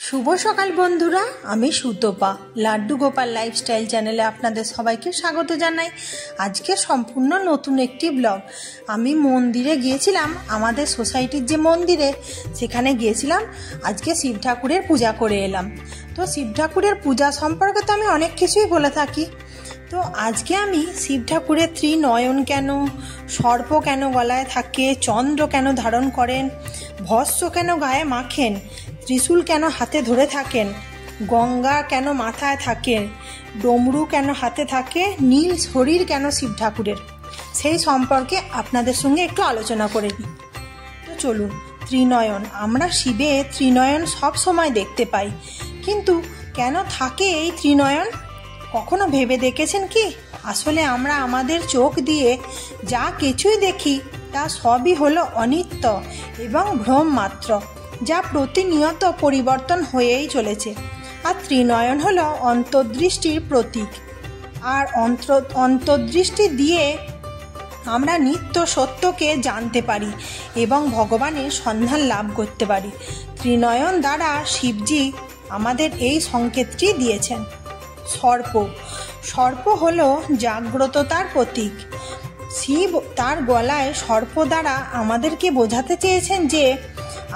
শুভ সকাল বন্ধুরা, আমি সুতপা লাড্ডু গোপাল লাইফস্টাইল চ্যানেলে আপনাদের সবাইকে স্বাগত জানাই। আজকে সম্পূর্ণ নতুন একটি ব্লগ। আমি মন্দিরে গিয়েছিলাম, আমাদের সোসাইটির যে মন্দিরে, সেখানে গিয়েছিলাম। আজকে শিব ঠাকুরের পূজা করে এলাম। তো শিব ঠাকুরের পূজা সম্পর্কে তো আমি অনেক কিছুই বলে থাকি। তো আজকে আমি শিব ঠাকুরের ত্রিনয়ন কেন, সর্প কেন গলায় থাকে, চন্দ্র কেন ধারণ করেন, ভস্ম কেন গায়ে মাখেন, ত্রিশূল কেন হাতে ধরে থাকেন, গঙ্গা কেন মাথায় থাকে, ডমরু কেন হাতে থাকে, নীল শরীর কেন শিব ঠাকুরের, সেই সম্পর্কে আপনাদের সঙ্গে একটু আলোচনা করে নিই। তো চলুন। ত্রিনয়ন, আমরা শিবে ত্রিনয়ন সব সময় দেখতে পাই, কিন্তু কেন থাকে এই ত্রিনয়ন কখনো ভেবে দেখেছেন কি? আসলে আমরা আমাদের চোখ দিয়ে যা কিছুই দেখি তা সবই হলো অনিত্য এবং ভ্রম মাত্র, যা প্রতিনিয়ত পরিবর্তন হয়েই চলেছে। আর ত্রিনয়ন হলো অন্তর্দৃষ্টির প্রতীক। আর অন্তর্দৃষ্টি দিয়ে আমরা নিত্য সত্যকে জানতে পারি এবং ভগবানের সন্ধান লাভ করতে পারি। ত্রিনয়ন দ্বারা শিবজি আমাদের এই সংকেতটি দিয়েছেন। সর্প হলো জাগ্রততার প্রতীক। শিব তার গলায় সর্প দ্বারা আমাদেরকে বোঝাতে চেয়েছেন যে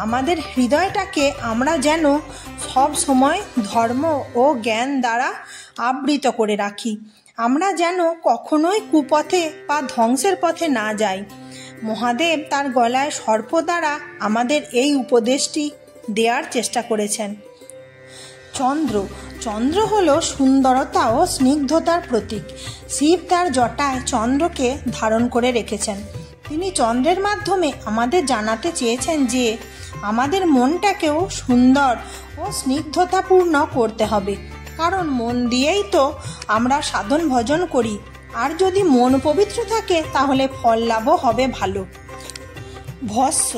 আমাদের হৃদয়টাকে আমরা যেন সব সময় ধর্ম ও জ্ঞান দ্বারা আবৃত করে রাখি, আমরা যেন কখনোই কুপথে বা ধ্বংসের পথে না যাই। মহাদেব তার গলায় সর্প দ্বারা আমাদের এই উপদেশটি দেওয়ার চেষ্টা করেছেন। চন্দ্র হলো সুন্দরতা ও স্নিগ্ধতার প্রতীক। শিব তার জটায় চন্দ্রকে ধারণ করে রেখেছেন। তিনি চন্দ্রের মাধ্যমে আমাদের জানাতে চেয়েছেন যে আমাদের মনটাকেও সুন্দর ও স্নিগ্ধতাপূর্ণ করতে হবে, কারণ মন দিয়েই তো আমরা সাধন ভজন করি। আর যদি মন পবিত্র থাকে তাহলে ফল লাভও হবে ভালো। ভস্ম,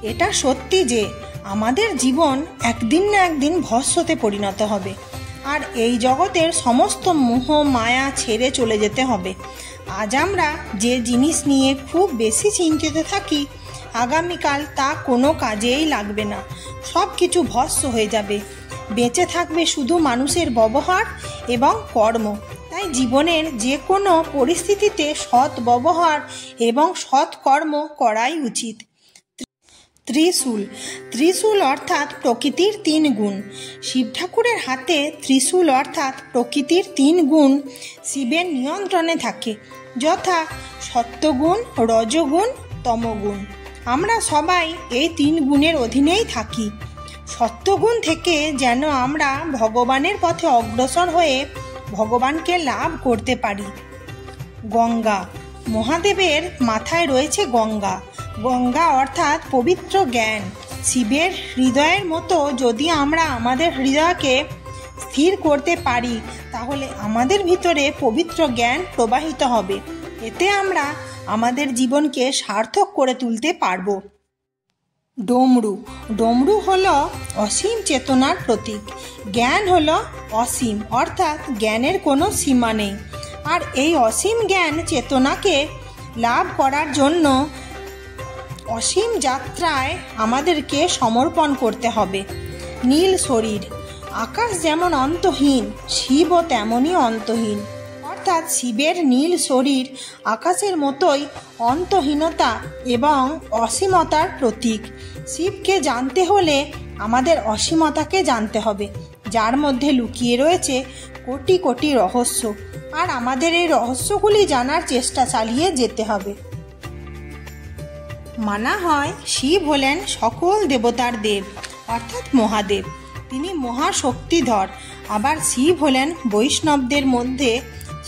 এটা সত্যি যে আমাদের জীবন একদিন না একদিন ভস্মতে পরিণত হবে, আর এই জগতের সমস্ত মোহ মায়া ছেড়ে চলে যেতে হবে। আজ আমরা যে জিনিস নিয়ে খুব বেশি চিন্তিত থাকি, আগামীকাল তা কোনো কাজেই লাগবে না, সব কিছু ভস্ম হয়ে যাবে। বেঁচে থাকবে শুধু মানুষের ব্যবহার এবং কর্ম। তাই জীবনের যে কোনো পরিস্থিতিতে সৎ ব্যবহার এবং সৎ কর্ম করাই উচিত। ত্রিশূল অর্থাৎ প্রকৃতির 3 গুণ। শিব ঠাকুরের হাতে ত্রিশূল অর্থাৎ প্রকৃতির 3 গুণ শিবের নিয়ন্ত্রণে থাকে, যথা সত্যগুণ, রজগুণ, তমগুণ। আমরা সবাই এই 3 গুণের অধীনেই থাকি। সত্যগুণ থেকে যেন আমরা ভগবানের পথে অগ্রসর হয়ে ভগবানকে লাভ করতে পারি। গঙ্গা, মহাদেবের মাথায় রয়েছে গঙ্গা। গঙ্গা অর্থাৎ পবিত্র জ্ঞান। শিবের হৃদয়ের মতো যদি আমরা আমাদের হৃদয়কে স্থির করতে পারি, তাহলে আমাদের ভিতরে পবিত্র জ্ঞান প্রবাহিত হবে। এতে আমরা আমাদের জীবনকে সার্থক করে তুলতে পারব। ডমরু হলো অসীম চেতনার প্রতীক। জ্ঞান হলো অসীম, অর্থাৎ জ্ঞানের কোনো সীমা নেই। আর এই অসীম জ্ঞান চেতনাকে লাভ করার জন্য অসীম যাত্রায় আমাদেরকে সমর্পণ করতে হবে। নীল শরীর, আকাশ যেমন অন্তহীন, শিবও তেমনই অন্তহীন। অর্থাৎ শিবের নীল শরীর আকাশের মতোই অন্তহীনতা এবং অসীমতার প্রতীক। শিবকে জানতে হলে আমাদের অসীমতাকে জানতে হবে, যার মধ্যে লুকিয়ে রয়েছে কোটি কোটি রহস্য। আর আমাদের এই রহস্যগুলি জানার চেষ্টা চালিয়ে যেতে হবে। মানা হয় শিব হলেন সকল দেবতার দেব, অর্থাৎ মহাদেব। তিনি মহাশক্তিধর। আবার শিব হলেন বৈষ্ণবদের মধ্যে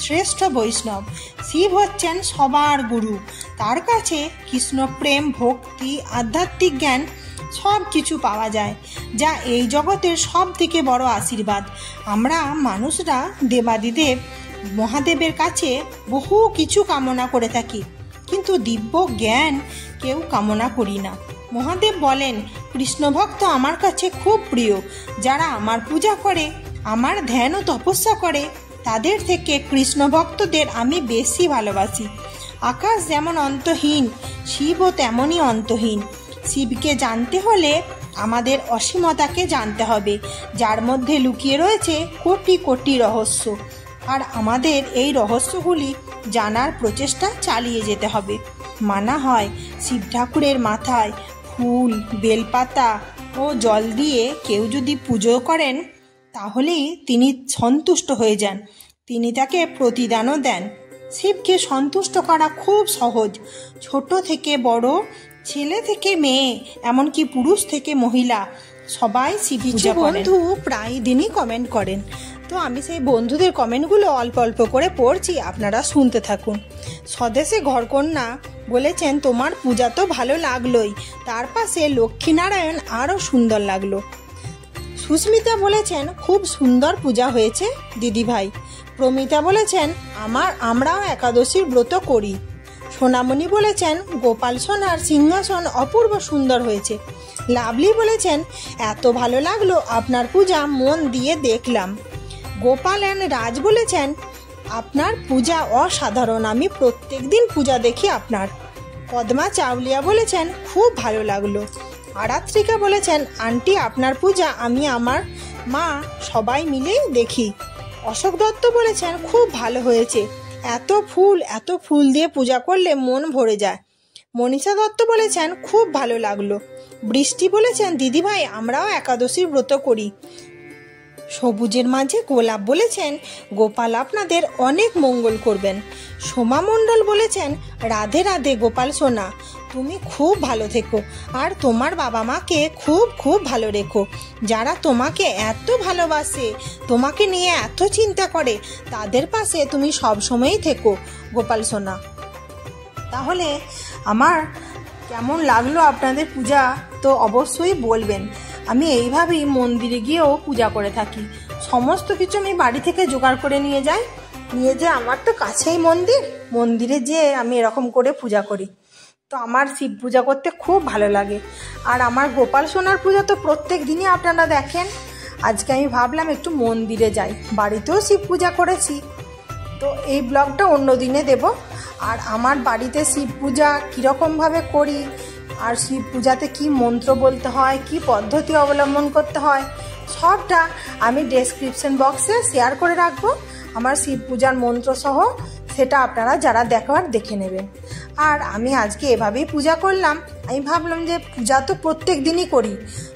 শ্রেষ্ঠ বৈষ্ণব। শিব হচ্ছেন সবার গুরু। তার কাছে কৃষ্ণপ্রেম, ভক্তি, আধ্যাত্মিক জ্ঞান সব কিছু পাওয়া যায়, যা এই জগতের সব থেকে বড় আশীর্বাদ। আমরা মানুষরা দেবাদিদেব মহাদেবের কাছে বহু কিছু কামনা করে থাকি, কিন্তু দিব্য জ্ঞান কেউ কামনা করি না। মহাদেব বলেন, কৃষ্ণভক্ত আমার কাছে খুব প্রিয়। যারা আমার পূজা করে, আমার ধ্যান ও তপস্যা করে, তাদের থেকে কৃষ্ণ ভক্তদের আমি বেশি ভালোবাসি। আকাশ যেমন অন্তহীন, শিবও তেমনই অন্তহীন। শিবকে জানতে হলে আমাদের অসীমতাকে জানতে হবে, যার মধ্যে লুকিয়ে রয়েছে কোটি কোটি রহস্য। আর আমাদের এই রহস্যগুলি জানার প্রচেষ্টা চালিয়ে যেতে হবে। মানা হয় শিব ঠাকুরের মাথায় ফুল, বেলপাতা ও জল দিয়ে কেউ যদি পুজো করেন তাহলেই তিনি সন্তুষ্ট হয়ে যান, তিনি তাকে প্রতিদানও দেন। শিবকে সন্তুষ্ট করা খুব সহজ। ছোট থেকে বড়, ছেলে থেকে মেয়ে, এমনকি পুরুষ থেকে মহিলা সবাই শিব পূজা করেন। বন্ধু প্রায় দিনই কমেন্ট করেন, তো আমি সেই বন্ধুদের কমেন্টগুলো অল্প অল্প করে পড়ছি, আপনারা শুনতে থাকুন। স্বদেশে ঘরকন্যা বলেছেন, তোমার পূজা তো ভালো লাগলোই, তার পাশে লক্ষ্মীনারায়ণ আরও সুন্দর লাগলো। সুস্মিতা বলেছেন, খুব সুন্দর পূজা হয়েছে দিদিভাই। প্রমিতা বলেছেন, আমরাও একাদশীর ব্রত করি। সোনামণি বলেছেন, গোপাল সোনার সিংহাসন অপূর্ব সুন্দর হয়েছে। লাভলি বলেছেন, এত ভালো লাগলো আপনার পূজা, মন দিয়ে দেখলাম। গোপাল অ্যান্ড রাজ বলেছেন, আপনার পূজা অসাধারণ, আমি প্রত্যেক দিন পূজা দেখি আপনার। পদ্মা চাউলিয়া বলেছেন, খুব ভালো লাগলো। আরাত্রিকা বলেছেন, আন্টি আপনার পূজা আমি আমার মা সবাই মিলেই দেখি। অশোক দত্ত বলেছেন, খুব ভালো হয়েছে, এত ফুল দিয়ে পূজা করলে মন ভরে যায়। মনীষা দত্ত বলেছেন, খুব ভালো লাগলো। বৃষ্টি বলেছেন, দিদিভাই আমরাও একাদশীর ব্রত করি। সবুজের মাঝে গোলাপ বলেছেন, গোপাল আপনাদের অনেক মঙ্গল করবেন। সোমা মণ্ডল বলেছেন, রাধে রাধে গোপাল সোনা, তুমি খুব ভালো থেকো আর তোমার বাবা মাকে খুব খুব ভালো রেখো। যারা তোমাকে এত ভালোবাসে, তোমাকে নিয়ে এত চিন্তা করে, তাদের পাশে তুমি সবসময়ই থেকো গোপাল সোনা। তাহলে আমার কেমন লাগলো আপনাদের পূজা, তো অবশ্যই বলবেন। আমি এইভাবেই মন্দিরে গিয়েও পূজা করে থাকি। সমস্ত কিছু আমি বাড়ি থেকে জোগাড় করে নিয়ে যাই, আমার তো কাছেই মন্দিরে যেয়ে আমি এরকম করে পূজা করি। তো আমার শিব পূজা করতে খুব ভালো লাগে। আর আমার গোপাল সোনার পূজা তো প্রত্যেক দিনই আপনারা দেখেন। আজকে আমি ভাবলাম একটু মন্দিরে যাই, বাড়িতেও শিব পূজা করেছি, তো এই ব্লগটা অন্য দিনে দেব। আর আমার বাড়িতে শিব পূজা কীরকমভাবে করি, আর শিব পূজাতে কি মন্ত্র বলতে হয়, কি পদ্ধতি অবলম্বন করতে হয়, সবটা আমি ডেসক্রিপশন বক্সে শেয়ার করে রাখবো, আমার শিব পূজার মন্ত্র সহ। সেটা আপনারা যারা দেখার দেখে নেবেন। আর আমি আজকে এভাবেই পূজা করলাম। আমি ভাবলাম যে পূজা তো প্রত্যেক দিনই করি,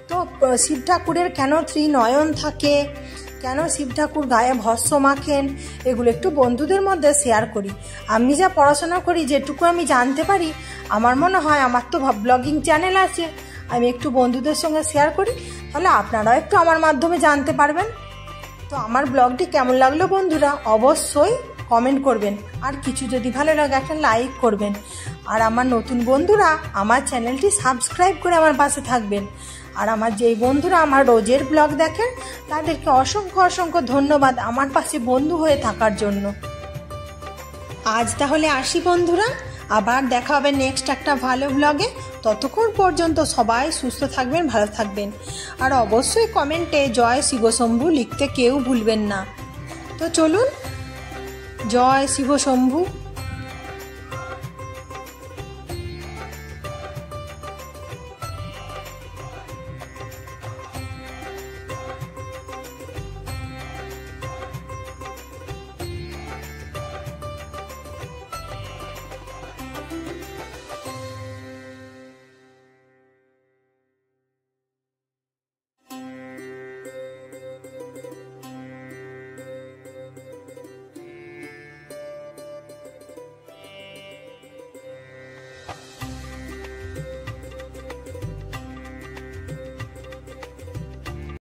তো শিব ঠাকুরের কেন ত্রিনয়ন থাকে, কেন শিব ঠাকুর গায়ে ভস্ম মাখেন, এগুলো একটু বন্ধুদের মধ্যে শেয়ার করি। আমি যা পড়াশোনা করি, যেটুকু আমি জানতে পারি, আমার মনে হয় আমার তো ব্লগিং চ্যানেল আছে, আমি একটু বন্ধুদের সঙ্গে শেয়ার করি, তাহলে আপনারাও একটু আমার মাধ্যমে জানতে পারবেন। তো আমার ব্লগটি কেমন লাগলো বন্ধুরা অবশ্যই কমেন্ট করবেন, আর কিছু যদি ভালো লাগে একটা লাইক করবেন। আর আমার নতুন বন্ধুরা আমার চ্যানেলটি সাবস্ক্রাইব করে আমার পাশে থাকবেন। আর আমার যেই বন্ধুরা আমার রোজের ব্লগ দেখেন, তাদেরকে অসংখ্য অসংখ্য ধন্যবাদ আমার পাশে বন্ধু হয়ে থাকার জন্য। আজ তাহলে আসি বন্ধুরা, আবার দেখা হবে নেক্সট একটা ভালো ব্লগে। ততক্ষণ পর্যন্ত সবাই সুস্থ থাকবেন, ভালো থাকবেন। আর অবশ্যই কমেন্টে জয় শিবশম্ভু লিখতে কেউ ভুলবেন না। তো চলুন, জয় শিবশম্ভু।